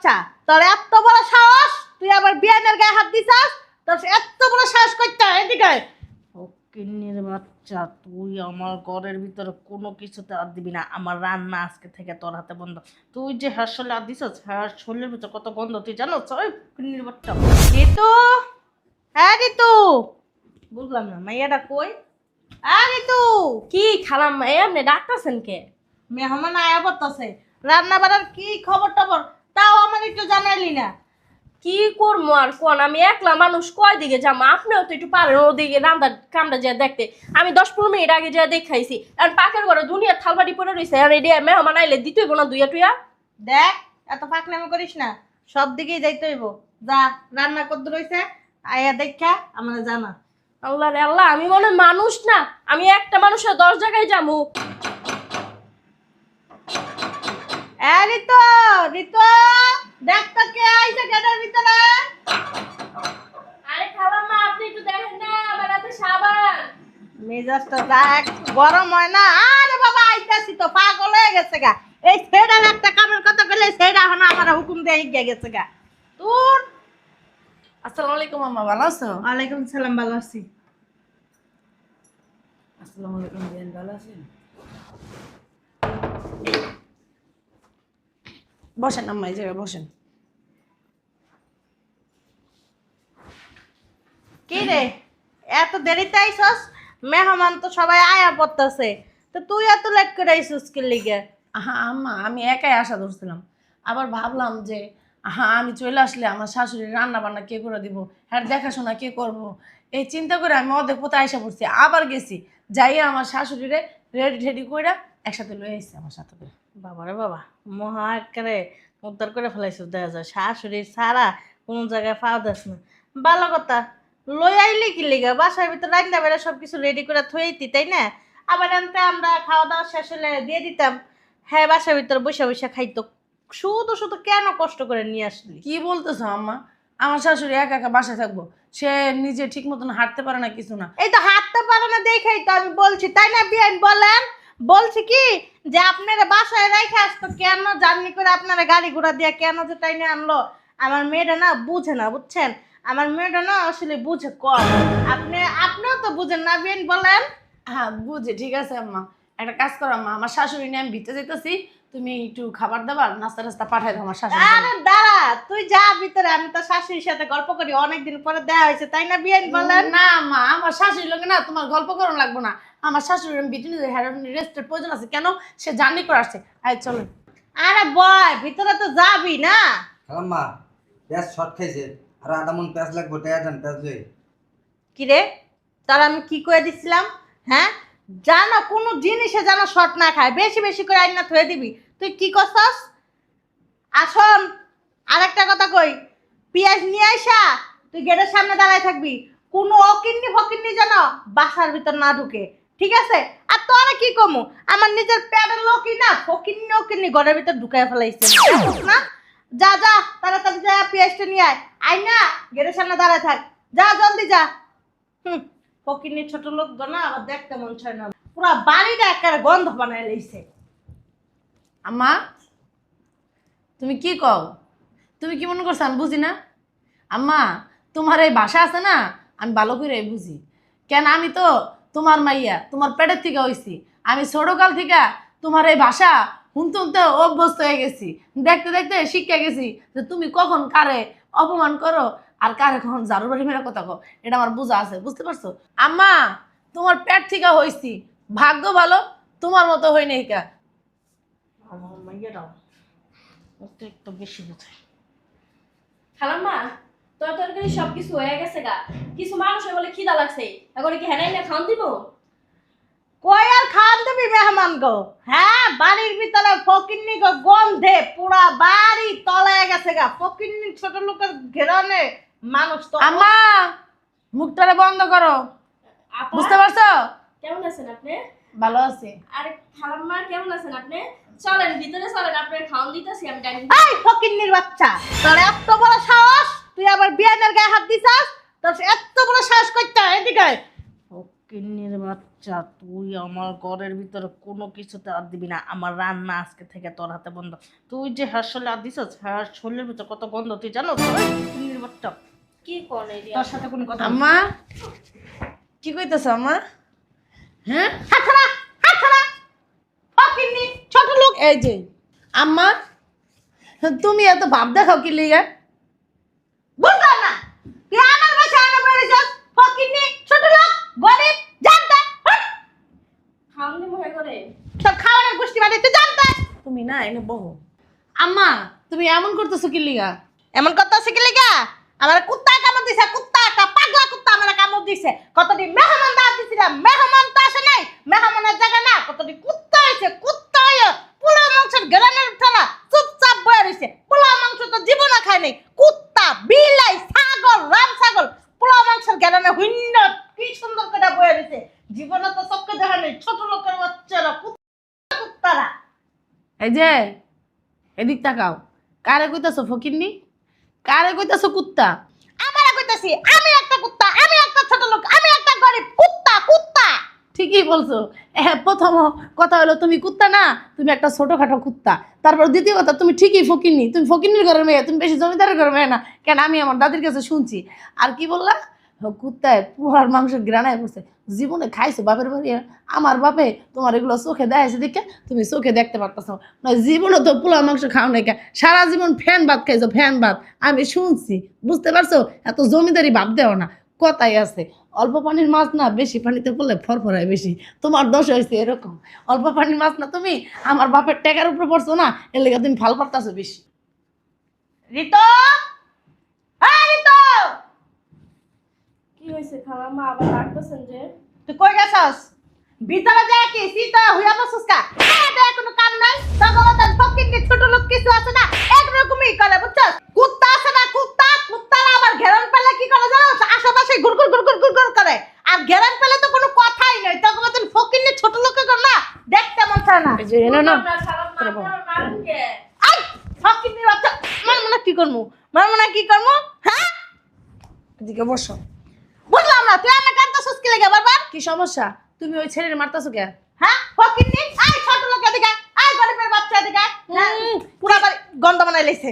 বাচ্চা, তোর এত বড় সাহস, তুই আবার বিয়ানের গায়ে হাত দিছাস? তোর এত বড় সাহস করতে এদিকে ফকিন্নির বাচ্চা, তুই আমার ঘরের ভিতরে কোনো কিছুতে হাত দিবি না। আমার রান্না আজকে থেকে তোর হাতে বন্ধ। তুই যে হাসলে হাত দিছস, হ্যাঁ শরীরের ভিতরে কত গন্ধ তুই জানো? ওই ফকিন্নির বাচ্চা ঋতু, হ্যাঁ ঋতু, বুঝলাম না মাইয়াটা কই? হ্যাঁ ঋতু, কি খালাম্মা এমনি ডাকতেছেন কে? মেহমান আয়া পড়তেছে, রান্না বাড়ার কি খবর টবর তাও আমার একটু জানাইলি না। কি করবো আর কোন, আমি একলা মানুষ কয় দিকে যাবো? আপনিও তো একটু পারেন ওদিকে রান্নার কামটা যা দেখতে। আমি 10-15 মিনিট আগে যা দেখাইছি, আর পাকের ঘরে দুনিয়ার থালবাটি পরে রয়েছে, আর এডিয়া মেহমান আইলে দিতে হইব না দুইয়া টুইয়া? দেখ এত ফাঁকনামি করিস না, সব দিকেই যাইতে হইব। যা রান্না করতে রইছে আয়া দেখা আমরা জানা। আল্লাহ রে আল্লাহ, আমি মনে হয় মানুষ না, আমি একটা মানুষের 10 জায়গায় যাবো। ঋতু, ঋতু, দেখ তো কে আইছে গেটের ভিতরে। আরে খালাম্মা আপনি একটু দেখেন না, আমার হাতে সাবান। মেজাজটা যা এক গরম হয় না। আরে বাবা আইতাছি তো, পাগল হয়ে গেছে গা। এই ছেড়ার একটা কামের কথা কইলে ছেড়া হনা আমার হুকুম দিয়ে হিগে গেছে গা। তোর আসসালামু আলাইকুম আম্মা, ভালো আছো? ওয়ালাইকুম সালাম, ভালো আছি। আসসালামু আলাইকুম বিয়ান, ভালো আছেন? বসেন আম্মা, এই জায়গায় বসেন। কি রে এত দেরিতে আইছস? মেহমান তো সবাই আয়া পড়তাছে, তো তুই এত লেট করে আইছস কি লিগে? আম্মা আমি একাই আশা ধরছিলাম, আবার ভাবলাম যে আমি চলে আসলে আমার শাশুড়ির রান্না বান্না কে করে দিব, হ্যাঁ দেখাশোনা কে করব, এই চিন্তা করে আমি অর্ধেক পথে আইসা পড়ছি। আবার গেছি যাইয়া আমার শাশুড়িরে রেডি টেডি কইরা একসাথে লয়ে আইসি আমার সাথে করে। বাবারে বাবা, মহা একেবারে উদ্ধার করে ফেলাইছিস। দেখা যায় শাশুড়ি ছাড়া কোনো জায়গায় পাওয়া যাস না। ভালো কথা, লই আইলি কি লিগা? বাসার ভিতর রান্না বেড়া সব কিছু রেডি করে থইতি তাই না? আবার আনতে আমরা খাওয়া দাওয়া শেষ হলে দিয়ে দিতাম, হ্যাঁ বাসার ভিতর বসে বসে খাইতো। শুধু শুধু কেন কষ্ট করে নিয়ে আসলি? কি বলতেছো আম্মা? আমার শাশুড়ি একা একা বাসায় থাকবো, সে নিজে ঠিক মতন হাঁটতে পারে না, কিছু না। এই তো হাঁটতে পারে না দেখাই তো আমি বলছি, তাই না বিয়ান? বলেন, বলছি কি যে আপনারা বাসায় রেখে আসতো কেন? জার্নি করে আপনারা গাড়ি ঘোড়া দিয়ে কেন যে তাই না আনলো? আমার মেয়েটা না বুঝে না, বুঝছেন? আমার মেয়েটা না আসলে বুঝে কম। আপনিও তো বুঝেন না বিয়ান, বলেন। হ্যাঁ বুঝি, ঠিক আছে আম্মা, একটা কাজ করো আম্মা, আমার শাশুড়ি নিয়ে আমি ভিতরে যেতেছি, তুমি একটু খাবার দাবার নাস্তা টাস্তা পাঠাই দাও আমার শাশুড়ি। আরে দাঁড়া, তুই যা ভিতরে, আমি তো শাশুড়ির সাথে গল্প করি, অনেকদিন পরে দেখা হয়েছে তাই না বিয়ান, বলেন। না মা, আমার শাশুড়ি লোকে না তোমার গল্প করুন লাগবো না, আমার শাশুড়ি আমি ভিতরে রেস্টের প্রয়োজন আছে, কেন সে জার্নি করে আসছে। আয় চলো। আরে বয় ভিতরে তো যাবি না। খালাম্মা পেঁয়াজ শর্ট খাইছে, আর আধা মন পেঁয়াজ লাগবো, টাকা দেন পেঁয়াজ লই। কিরে তার আমি কি করে দিছিলাম? হ্যাঁ জানো কোনো জিনিসে যেন শর্ট না খায়, বেশি বেশি করে আইনা থয়ে দিবি। তুই কি করছস? আসন, আরেকটা কথা কই, পেঁয়াজ নিয়ে আইসা তুই গেটের সামনে দাঁড়ায় থাকবি। কোনো অকিন্নি ফকিন্নি যেন বাসার ভিতর না ঢুকে, ঠিক আছে? আর তোরা কি কমু, আমার নিজের প্যাডের লোকই না ফকিন্নি অকিন্নি ঘরের ভিতর ঢুকায় ফেলাইছে না। যা যা তাড়াতাড়ি যা, পেঁয়াজটা নিয়ে আয়, আয় না গেটের সামনে দাঁড়ায় থাক, যা জলদি যা। হুম, ফকিন্নি ছোট লোক না, আবার দেখতে মন চায় না, পুরা বাড়িটা একটা গন্ধ বানায় লইছে। আম্মা তুমি কি কও? তুমি কি মনে করছো আমি বুঝি না? আম্মা তোমার এই ভাষা আছে না, আমি ভালো করে বুঝি। কেন আমি তো তোমার মাইয়া, তোমার পেটের থেকে হইছি। আমি ছোটকাল থেকে তোমার এই ভাষা শুনতে শুনতে অভ্যস্ত হয়ে গেছি, দেখতে দেখতে শিখে গেছি যে তুমি কখন কারে অপমান করো আর কারে কখন ঝাড়ু বাড়ি মেরে কথা কও, এটা আমার বোঝা আছে, বুঝতে পারছো? আম্মা তোমার পেট থেকে হইছি, ভাগ্য ভালো তোমার মতো হই নাই কা। আমার মাইয়াটাও একটু বেশি বোঝে। খালাম্মা তোর তরকারি সবকিছু হয়ে গেছে গা, কিছু মানুষের বলে খিদা লাগছে, এখন কি হ্যাঁ না খাওয়ান দিব? কই আর খান দিবি মেহমান গো? হ্যাঁ বাড়ির ভিতরে ফকিন্নি গো গন্ধে পুরা বাড়ি তলায় গেছে গা। ফকিন্নি ছোট লোকের ঘেরানে মানুষ তো। আম্মা মুখটারে বন্ধ করো, আপা বুঝতে পারছো? কেমন আছেন আপনি? ভালো আছি। আরে খালাম্মা কেমন আছেন আপনি? চলেন ভিতরে চলেন, আপনার খাওয়ান দিতেছি আমি ডাইনিং। এই ফকিন্নির বাচ্চা, তোর এত বড় সাহস, তুই আবার বিয়ানের গায়ে হাত দিছাস? তোর এত বড় সাহস করতে এদিকে ফকিন্নির বাচ্চা। বাচ্চা, তুই আমার ঘরের ভিতরে কোনো কিছুতে আর দিবি না। আমার রান্না আজকে থেকে তোর হাতে বন্ধ। তুই যে হাসলে আর দিছস, হ্যাঁ শরীরের ভিতরে কত গন্ধ তুই জানো? চিনির বাচ্চা, কি কোন এরিয়া তোর সাথে কোনো কথা না। আম্মা কি কইতেছ আম্মা? হ্যাঁ হাত ছাড়া, হাত ছাড়া। ফকিন্নি, ছোট লোক। এই যে আম্মা, তুমি এত ভাব দেখাও কি লিগা? বুঝলাম না, তুই আমার বাসায় আনা বেরিয়েছস। ফকিন্নি, ছোট লোক, গরিব, জানতা। খাওয়ানি মনে করে সব খাওয়ানোর গোষ্ঠী বাড়ি, তুই জানতা। তুমি না এনে বহু। আম্মা তুমি এমন করতেছো কি লিগা? এমন কথা শিখলি গা? আমার কুত্তা কামড় দিছে, কুত্তা একটা পাগলা কুত্তা আমার কামড় দিছে। কতদিন মেহমান দাওয়াত দিছিলাম, মেহমান তো আসে নাই, মেহমানের জায়গা না। কতদিন কুত্তা হয়েছে, কুত্তা হয়ে পোলাও মাংসের গ্রানের উঠানা চুপচাপ বয়ে রয়েছে। পোলাও মাংস তো জীবনে খায় নাই। কুত্তা, বিলাই, ছাগল, রাম ছাগল পোলাও মাংসের গ্রানে হুইন্ড কি সুন্দর করে বয়ে রয়েছে। জীবনে তো চোখে দেখা নেই। ছোট লোকের বাচ্চারা, কুত্তারা। এই যে এদিক তাকাও, কারে কইতাছো ফকিন্নি? কারে কইতাছো কুত্তা? আমারে কইতাছি, আমি একটা কুত্তা, আমি একটা ছোট লোক, আমি একটা গরিব কুত্তা, কুত্তা। ঠিকই বলছো। প্রথম কথা হলো তুমি কুত্তা না, তুমি একটা ছোটখাটো কুত্তা। তারপর দ্বিতীয় কথা, তুমি ঠিকই ফকিন্নি, তুমি ফকিন্নির ঘরের মেয়ে, তুমি বেশি জমিদারের ঘরের মেয়ে না। কেন আমি আমার দাদির কাছে শুনছি। আর কি বললা? কুত্তায় পুহার মাংস গ্রানায় পড়ছে। জীবনে খাইছো বাপের বাড়ি? আমার বাপে তোমার এগুলো চোখে দেখাইছে দেখে তুমি চোখে দেখতে পারতেছো না। জীবনে তো পোলা মাংস খাও নাই, সারা জীবন ফ্যান ভাত খাইছো, ফ্যান ভাত। আমি শুনছি, বুঝতে পারছো? এত জমিদারি ভাব দেও না। কথাই আছে, অল্প পানির মাছ না বেশি পানিতে পড়লে ফরফরায় বেশি। তোমার দোষ হয়েছে এরকম। অল্প পানির মাছ না তুমি, আমার বাপের টাকার উপরে পড়ছো না, এর লেগে তুমি ফাল পারতাছো বেশি। রিতো, হ্যাঁ রিতো, কি হয়েছে খালাম্মা আবার ডাকতেছেন যে? তুই কই গেছস? ভিতরে যা কি সীতা হইয়া বসছস কা? এটা কোনো কাম নাই। তগলতার ফকিন্নি ছোট লোক কিছু আছে না, একরকমই করে বুঝছস? কুত্তা আছে না, কুত্তা, কুত্তারা আবার ঘেরান পেলে কি করে জানো? আশেপাশে ঘুরঘুর ঘুরঘুর ঘুরঘুর করে। আর ঘেরান পেলে তো কোনো কথাই নাই। তগলতার ফকিন্নি ছোট লোকের গো না, দেখতে মন চায় না। এই যে এনো না, আপনার খালাম্মা আপনার মারেন কে? আই ফকিন্নি বাচ্চা, মারমু না কি করমু? মারমু না কি করমু? হ্যাঁ? এদিকে বসো। বুঝলাম না, তুই আমার কাঁদতেছস কি লাগে বারবার? কি সমস্যা? তুমি ওই ছেলের মারতাছো কে? হ্যাঁ ফকিন্নি, আই ছোট লোক এদিকে, আই গরিবের বাচ্চা এদিকে। পুরা বাড়ি গন্ধ বানাই লাইছে।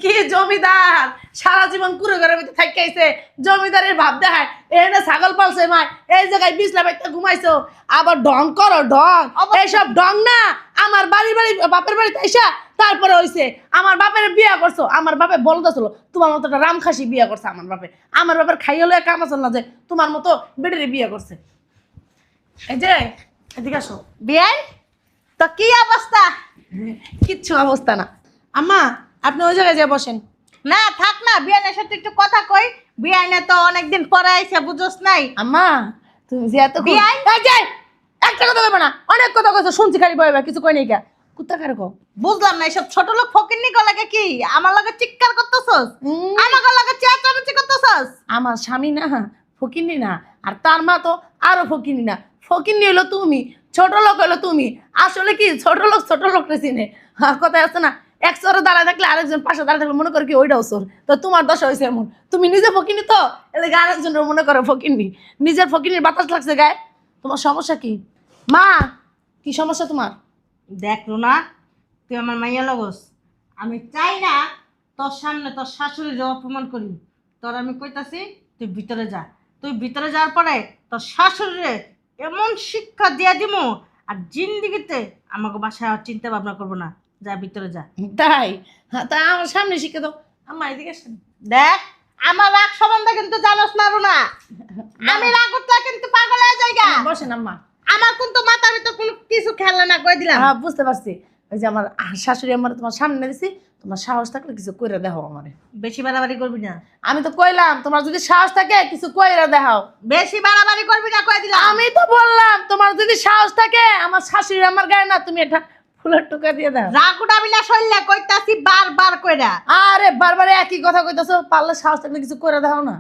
কি জমিদার সারা জীবন কুড়ে ঘরের ভিতরে থাকাইছে, জমিদারের ভাব দেখায়। এনে ছাগল পালছে মা, এই জায়গায় বিছলা বাইতে ঘুমাইছো, আবার ঢং করো ঢং। এইসব ঢং না, আমার বাড়ি বাপের বাড়িতে আইসা তারপরে হইছে। আমার বাপের বিয়া করছো, আমার বাপে বলদা ছিল তোমার মতো একটা রামখাসি বিয়া করছে আমার বাপে। আমার বাপের খাই হলো কাম আছে না যে তোমার মতো বেডের বিয়া করছে। এই যে এদিকে আসো। বিয়াই তো কি অবস্থা? কিচ্ছু অবস্থা না। আম্মা আপনি ওই জায়গায় যা বসেন। না থাক না, বিয়ানের সাথে একটু কথা কই। বিয়ানে তো অনেকদিন পরে আইছে, বুঝছস নাই? আম্মা তুমি যে এত বিয়াই? এই যে একটা কথা কইবা না, অনেক কথা কইছো শুনছি, খালি বইবা কিছু কই নাই কা। কুত্তা কারে কও? বুঝলাম না, এসব ছোট লোক ফকিন্নি গো লাগে কি? আমার লগে চিৎকার করতেছস? আমার লগে চেঁচামেচি করতেছস? আমার স্বামী না ফকিন্নি না, আর তার মা তো আরো ফকিন্নি না। ফকিন্নি হলো তুমি, ছোট লোক হলো তুমি। আসলে কি ছোট লোক রে চিনে। কথা আছে না, এক চোরে দাঁড়ায় থাকলে আরেকজন পাশে দাঁড়ায় থাকলে মনে করে কি ওইটাও চোর। তো তোমার দশা হয়েছে এমন, তুমি নিজে ফকিন্নি তো এলে আরেকজনের মনে করো ফকিন্নি। নিজের ফকিন্নির বাতাস লাগছে গায়ে। তোমার সমস্যা কি মা? কি সমস্যা তোমার? দেখলো না, তুই আমার মাইয়া লগস। আমি চাই না তোর সামনে তোর শাশুড়ির অপমান করি। তোর আমি কইতাছি তুই ভিতরে যা। তুই ভিতরে যাওয়ার পরে তোর শাশুড়িরে এমন শিক্ষা দিয়া দিমু, আর জিন্দিগিতে আমাকে বাসায় আর চিন্তা ভাবনা করবো না। যা ভিতরে যা। তাই? হ্যাঁ, তা আমার সামনে শিখে দাও। আম্মা এদিকে আসেন। দেখ, আমার রাগ সম্বন্ধে কিন্তু জানোস না রুনা। আমি রাগ উঠলে কিন্তু পাগল হয়ে যাই গা। বসেন আম্মা। আমার কিন্তু মাথার ভিতর কোনো কিছু খেলে না, কই দিলাম। হ্যাঁ বুঝতে পারছি। ওই যে আমার শাশুড়ি আমার তোমার সামনে দিছি, তোমার সাহস থাকলে কিছু কইরা দেখাও আমারে। বেশি বাড়াবাড়ি করবি না। আমি তো কইলাম তোমার যদি সাহস থাকে কিছু কইরা দেখাও। বেশি বাড়াবাড়ি করবি না, কই দিলাম। আমি তো বললাম তোমার যদি সাহস থাকে, আমার শাশুড়ি আমার গায়ে না, তুমি এটা ফুলের টুকা দিয়ে দাও। রাগ উঠাবি না, শৈলে কইতাছি বারবার কইরা। আরে বারবার একই কথা কইতাছো, পারলে সাহস থাকলে কিছু কইরা দেখাও না।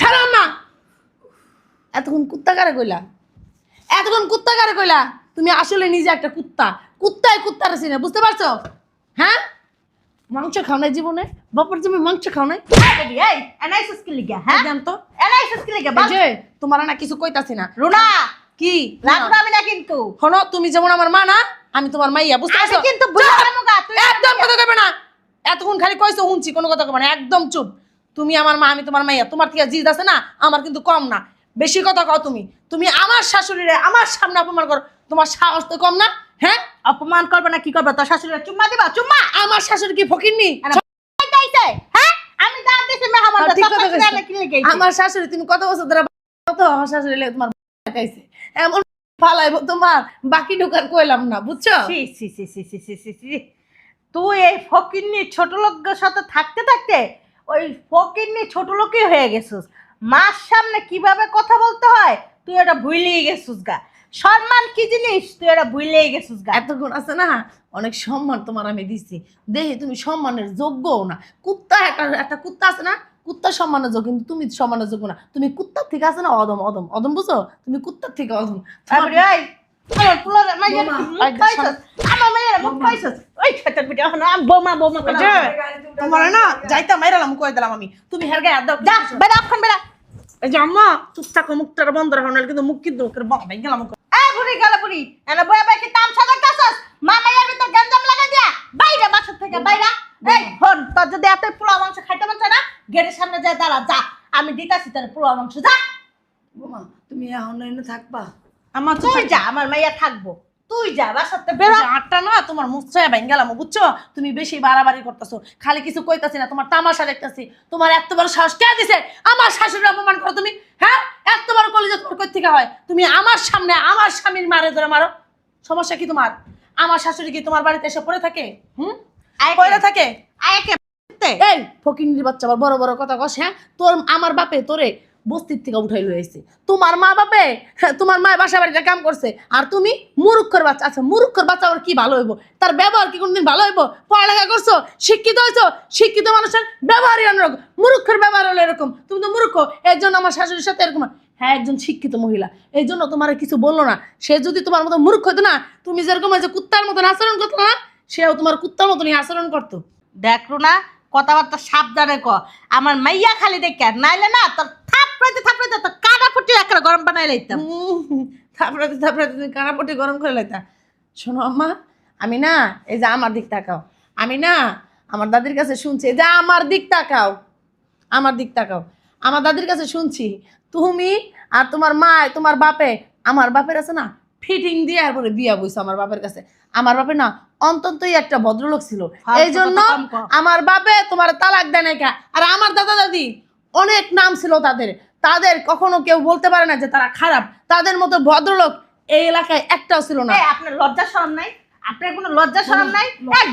ছাড়ো আম্মা। এতক্ষণ কুত্তা কারে কইলা? এতক্ষণ কুত্তা কারে কইলা? তুমি আসলে নিজে একটা কুত্তা। কুত্তায় কুত্তার চিনে, বুঝতে পারছো? হ্যাঁ মাংস খাও নাই জীবনে? বাপের জমি মাংস খাও নাই? এই এনআইএসএস কি লিগা হ্যাঁ জান তো এনআইএসএস কি লিগা এই যে তোমার না কিছু কইতাছি না। রুনা কি রাখবো আমি না কিন্তু শোনো, তুমি যেমন আমার মা না, আমি তোমার মাইয়া, বুঝতে আমি পারছো? কিন্তু বুঝা কেন গা তুই একদম কথা কইবে না। এতক্ষণ খালি কইছো শুনছি, কোনো কথা কইবে না, একদম চুপ। তুমি আমার মা, আমি তোমার মাইয়া। তোমার থেকে জিদ আছে না, আমার কিন্তু কম না। বেশি কথা কও তুমি। তুমি আমার শাশুড়িরে আমার সামনে অপমান করো, তোমার সাহস তো কম না? হ্যাঁ, অপমান করবে না কি করবে তোর শাশুড়ি চুম্মা দিবা চুম্মা আমার শাশুড়ি কি ফকিরনি? চাইছে হ্যাঁ আমি দাঁত দিছি মেহমান ঠিক কথা কইছো। কি লিগা আমার শাশুড়ি, তুমি কত বছর ধরে কত আমার শাশুড়ি লে তোমার খাইছে, এমন ফালাইবো তোমার বাকি ঢোকার কইলাম না, বুঝছো? সি সি সি সি সি সি সি সি তুই এই ফকিন্নি ছোট লোকের সাথে থাকতে থাকতে ওই ফকিন্নি ছোট লোকই হয়ে গেছিস। মার সামনে কিভাবে কথা বলতে হয় তুই এটা ভুলেই গেছিস গা। সম্মান কি জিনিস তুই এটা ভুলেই গেছিস গা। এতক্ষণ আছে না, অনেক সম্মান তোমার আমি দিছি, দেখি তুমি সম্মানের যোগ্যও না। কুত্তা একটা কুত্তা আছে না, কুত্তা সম্মানের যোগ্য, কিন্তু তুমি সম্মানের যোগ্য না। তুমি কুত্তার থেকে আছে না অদম, অদম অদম, বুঝো? তুমি কুত্তার থেকে অদম। তারপরে এই আমার পুরো মাইয়ের বোমা, মুখ পাইছস আমার মাইয়ের মুখ পাইছস ওই খেতের পিঠে এখন আমি বোমা বোমা করে যে, তোমার না যাইতা মাইরালাম কই দিলাম আমি, তুমি হের গায়ে হাত দাও। যা বেরা এখন বেরা এই যে আম্মা চুপ থাকো, মুখটা বন্ধ রাখো, নাহলে কিন্তু মুখ কিন্তু ভাই গেলাম। এই বুড়ি গেল বুড়ি এনে বয়া বাই কি তাম সাজাইতাছস মা মাইয়ের ভিতর গঞ্জাম লাগাই দিয়া বাইরে বাসা থেকে বাইরা। এই হন তোর যদি এত পোলা মাংস খাইতে মন চায় না গেটের সামনে যায় দাঁড়া যা আমি দিতাছি তোর পোলা মাংস যা। বোমা তুমি এখন এনে থাকবা? আমার তো তুই যা আমার মাইয়া থাকবো তুই যা বাসাতে বেরো। আটটা না তোমার মুছায় বাইন গেলাম, বুঝছো? তুমি বেশি বাড়াবাড়ি করতেছো, খালি কিছু কইতাছি না, তোমার তামাশা দেখতাছি। তোমার এত বড় সাহস কে দিছে আমার শাশুড়ি অপমান করো তুমি? হ্যাঁ, এত বড় কলিজা তোমার কই থেকে হয়? তুমি আমার সামনে আমার স্বামীর মারে ধরে মারো, সমস্যা কি তোমার? আমার শাশুড়ি কি তোমার বাড়িতে এসে পড়ে থাকে? পড়ে থাকে? আয়কে এই ফকিন্নির বাচ্চা আবার বড় বড় কথা কস। হ্যাঁ, তোর আমার বাপে তোরে বস্তির থেকে উঠাই লইছে, তোমার মা বাপে, হ্যাঁ, তোমার মা বাসা বাড়িতে কাম করছে, আর তুমি মুরুক্ষর বাচ্চা। আচ্ছা, মুরুক্ষর বাচ্চা আবার কি ভালো হইব? তার ব্যবহার কি কোনদিন ভালো হইব? পড়ালেখা করছো, শিক্ষিত হয়েছো, শিক্ষিত মানুষের ব্যবহারই অন্যরকম, মুরুক্ষর ব্যবহার হলো এরকম। তুমি তো মূর্খ, এর জন্য আমার শাশুড়ির সাথে এরকম। হ্যাঁ, একজন শিক্ষিত মহিলা, এই জন্য তোমার কিছু বললো না। সে যদি তোমার মতো মূর্খ হতো না, তুমি যেরকম যে কুত্তার মতন আচরণ করতো না, সেও তোমার কুত্তার মতনই আচরণ করতো। দেখ রুনা কথাবার্তা সাবধানে ক আমার মাইয়া খালি দেখে নাইলে না তোর থাপড়াইতে তোর কাটা ফুটি একটা গরম বানাই লাইতাম। তারপরে তুমি কানাপটি গরম করে লাইতা। শোনো আম্মা, আমি না, এই যে আমার দিক তাকাও, আমি না আমার দাদির কাছে শুনছি, এই যে আমার দিক তাকাও, আমার দিক তাকাও, আমার দাদির কাছে শুনছি তুমি আর তোমার মা, তোমার বাপে, আমার বাপের আছে না ফিটিং দিয়ে এরপরে বিয়া বইছো আমার বাপের কাছে। আমার বাপে না অন্ততই একটা ভদ্রলোক ছিল, এই জন্য আমার বাপে তোমার তালাক দেয় নাই কা। আর আমার দাদা দাদি অনেক নাম ছিল তাদের, তাদের কখনো কেউ বলতে পারে না যে তারা খারাপ। তাদের মতো ভদ্রলোক এই এলাকায় একটাও ছিল না। এই আপনার লজ্জা শরম নাই? আপনার কোনো লজ্জা শরম নাই?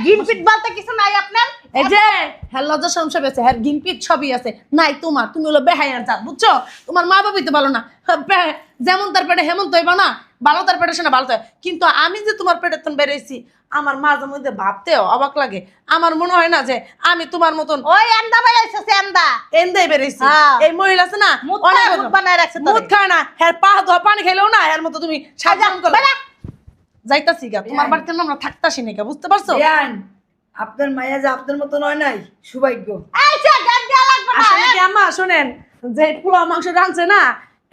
গিনপিট বলতে কিছু নাই আপনার? এই যে হ্যাঁ, লজ্জা শরম সব আছে, হ্যাঁ গিনপিট সবই আছে, নাই তোমার। তুমি হলো বেহাইয়ার জাত, বুঝছো? তোমার মা বাবাই তো ভালো না, যেমন তার পেটে হেমন্ত হইবা না, ভালো তার পেটে সে না ভালো। কিন্তু আমি যে তোমার পেটের তন বেরোইছি, আমার মাঝে মধ্যে ভাবতেও অবাক লাগে। আমার মনে হয় না যে আমি তোমার মতন ওই এন্দা বাইরেছে এন্দা এন্দাই বেরোইছি। হ্যাঁ। এই মহিলা আছে না অনেক বানায় রাখছে তোরে। মুখ খায় না, হ্যাঁ পা ধোয়া পানি খেলেও না এর মতো তুমি সাজান করো। যাইতাছি গা, তোমার বাড়িতে না আমরা থাকতাছি না, বুঝতে পারছো? আপনার মায়া যে আপনার মতো নয় নাই, সৌভাগ্য। আচ্ছা গান দেয়া লাগবে না। আসলে কি আম্মা শোনেন, যে পোলাও মাংস রাঁধছে না,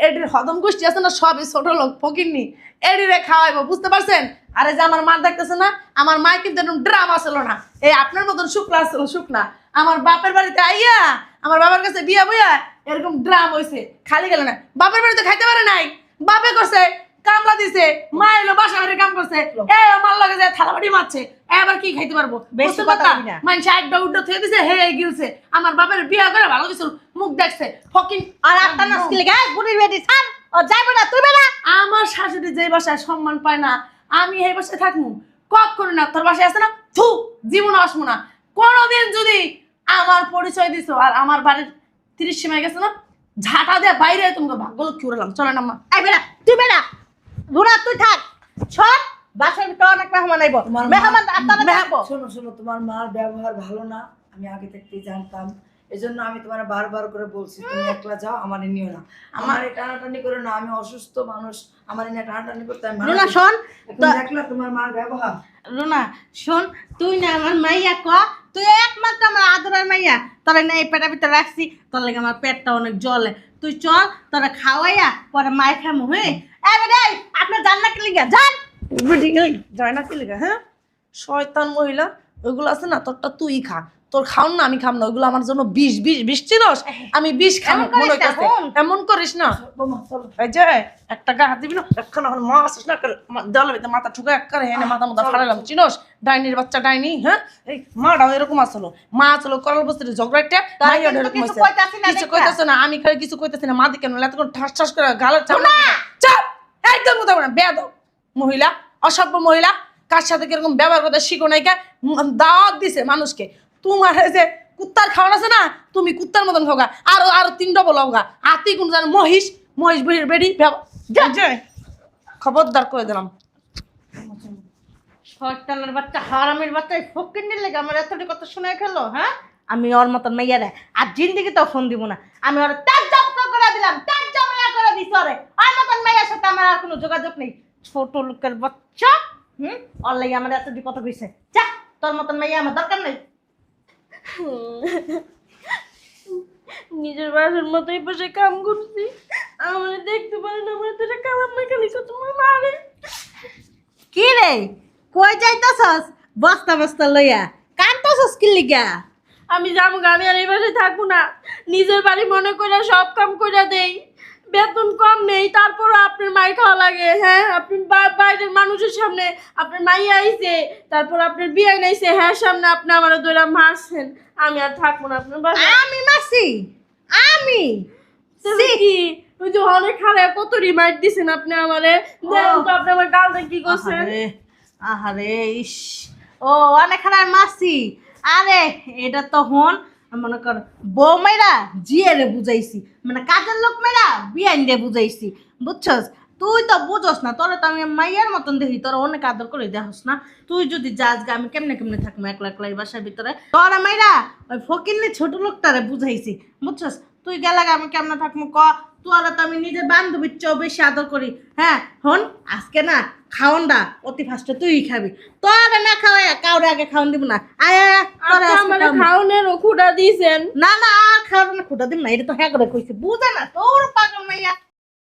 এটির হদম গোষ্ঠী আছে না, সবই ছোট লোক ফকিরনি, এটিরে খাওয়াইবো, বুঝতে পারছেন? আরে যে আমার মা দেখতেছে না, আমার মা কিন্তু এরকম ড্রামা ছিল না, এই আপনার মতন শুকনা ছিল, শুকনা। আমার বাপের বাড়িতে আইয়া আমার বাবার কাছে বিয়া বইয়া এরকম ড্রাম হইছে, খালি গেল না। বাপের বাড়িতে খাইতে পারে নাই, বাপে করছে কামলা দিছে, মা এলো বাসা বাড়ি কাম করছে, এ আমার লাগে যায় থালা বাড়ি মারছে, এবার কি খাইতে পারবো? বেশি কথা বলবি না। মানুষ আড্ডা উড্ডা থুয়ে দিছে, হে গিলছে। আমার বাপের বিয়া করে ভালো কিছু মুখ দেখছে ফকিং। আর আপনার নাস্কিলে গায় বুড়ির বেটি ছাড় ও যাইবে না তুই বেলা। আমার শাশুড়ি যে বাসায় সম্মান পায় না, আমি এই বাসায় থাকবো কখনো না। তোর বাসায় আছে না, থু, জীবন আসবো না কোনোদিন। যদি আমার পরিচয় দিছো আর আমার বাড়ির 30 সীমায় গেছে না, ঝাঁটা দিয়ে বাইরে তোমাকে ভাগ্য লক্ষ্মী উড়ালাম। চলেন আম্মা। আই বেলা তুই বেলা রুনা তুই থাক ছট বাসার ভিতরে অনেক মেহমান আইব মেহমান আপনারা থাকবো। শোনো শোনো, তোমার মার ব্যবহার ভালো না, আমি আগে থেকেই জানতাম। এজন্য আমি তোমার বারবার করে বলছি তুমি একলা যাও, আমারে নিও না। আমার টানাটানি করে না, আমি অসুস্থ মানুষ, আমার নিয়ে টানাটানি করতে আমি মানা রুনা করি। শোন এখন দেখলা তোমার মার ব্যবহার। রুনা শোন তুই না আমার মাইয়া ক তুই একমাত্র আমার আদরের মাইয়া, তোরা না এই পেটের ভিতরে রাখছি, তোর লাগে আমার পেটটা অনেক জ্বলে। তুই চল, তোরা খাওয়াইয়া পরে মায়ের খামো। হ্যাঁ আপনার জান্না কি লিগা যান। যায় না কি লেগে? হ্যাঁ, শয়তান মহিলা। ওইগুলো আছে না, তোরটা তুই খা। তোর খাওন না, আমি খাম না। ওইগুলো আমার জন্য বিষ বিষ বিষ চিনস? আমি বিষ খাবো এমন করিস মনে না, হইতাছে। বোন। এমন করিস না। বৌমা চলো। এই যে একটা গা হাত দিবি না, একখানা এখন মা আসিস না করে দেওয়ালের ভিতরে মাথা ঠুকে একবারে হেনে মাথা মাথা ফাড়ালাম। চিনস ডাইনির বাচ্চা ডাইনি? হ্যাঁ, এই মাটাও এরকম আসলো। মা আসলো করল বস্তির ঝগড়াটা, মাইয়া কিন্তু এরকম কিছু হইছে। কইতাছি না, কিছু দেখা। কইতাছে না, আমি খালি কিছু কইতাছি না। মা দিকে নলে এতক্ষণ ঠাস ঠাস করে গালের চাপ চাপ একদম কথা বলে বেয়াদব মহিলা, অসভ্য মহিলা। কার সাথে কিরকম ব্যবহার করতে শিখো নাই কে? দাওয়াত দিছে মানুষকে। তোমার এই যে কুত্তার খাওয়ান আছে না, তুমি কুত্তার মতন খাওগা, আরো আরো 3 ডবল হোগা। আর তুই কোন জানো মহিষ, মহিষ বেড়ি খবরদার করে দিলাম। শয়তানের বাচ্চা, হারামির বাচ্চা, এই ফকিন্নির লেগে আমার এতটি কথা শুনে খেলো। হ্যাঁ, আমি ওর মতন মাইয়ারে আর জিন্দিগি তো ফোন দিব না। আমি ওর ত্যাজ্য করে দিলাম, ত্যাজ্য মায়া করে দিছি ওরে। ওর মতন মাইয়ার সাথে আমার আর কোনো যোগাযোগ নেই। ছোট লোকের বাচ্চা। ওর লাগে আমার এতটি কথা কইছে। যা, তোর মতন মাইয়া আমার দরকার নেই। নিজের বাসার মতোই বসে কাম করছি, আমার দেখতে পারে না, আমার তো কালাম না খালি তোমার মারে। কি রে, কই যাইতাছস বস্তা বস্তা লইয়া? কানতাছস কি লিগা? আমি যাবো গা, আমি আর এই বাসায় থাকবো না। নিজের বাড়ি মনে করে সব কাম করে দেই, বেতন কম নেই, তারপরও আপনার মায়ের খাওয়া লাগে। হ্যাঁ, আপনি বাইরের মানুষের সামনে আপনার মাই আইছে, তারপর আপনার বিয়ে নাইছে, হ্যাঁ সামনে আপনি আমার দৌড়া মারছেন। আমি আর থাকবো না আপনার বাসায়। আমি মাসি? আমি তবে কি ওই যে অনেক খারাপ কত রিমাইন্ড দিছেন আপনি আমারে। দেখুন তো আপনি আমার গালটা কি করছেন। আহারে, আহারে, ইস, ও অনেক খারাপ মাসি। আরে এটা তো হন মনে কর বউ মেয়েরা জিয়ারে বুঝাইছি, মানে কাজের লোক মেয়েরা বিয়াইন দিয়ে বুঝাইছি, বুঝছস? তুই তো বুঝস না, তোরা তো আমি মাইয়ার মতন দেখি, তোরা অনেক আদর করে দেখস না। তুই যদি যাস গা, আমি কেমনে কেমনে থাকবো একলা একলা এই বাসার ভিতরে? তোরা মাইরা ওই ফকিন্নি ছোট লোকটারে বুঝাইছি, বুঝছস? তুই গেলে আমি কেমনে থাকবো ক? তোরা তো আমি নিজের বান্ধবীর চেয়েও বেশি আদর করি। হ্যাঁ হন, আজকে না খাওয়ানটা অতি ফার্স্টে তুই খাবি। তোরা না খাওয়াই কাউরে আগে খাওয়ান দিব না। আয় আয়, আয়, তোরা আপনি আজকে আমার খাওয়াবি। খাওনের খুঁটা দিয়েছেন। না না, আর খাওয়ার না খুঁটা দিব না, এটা তো হ্যাঁ করে কইছে, বুঝে না তোর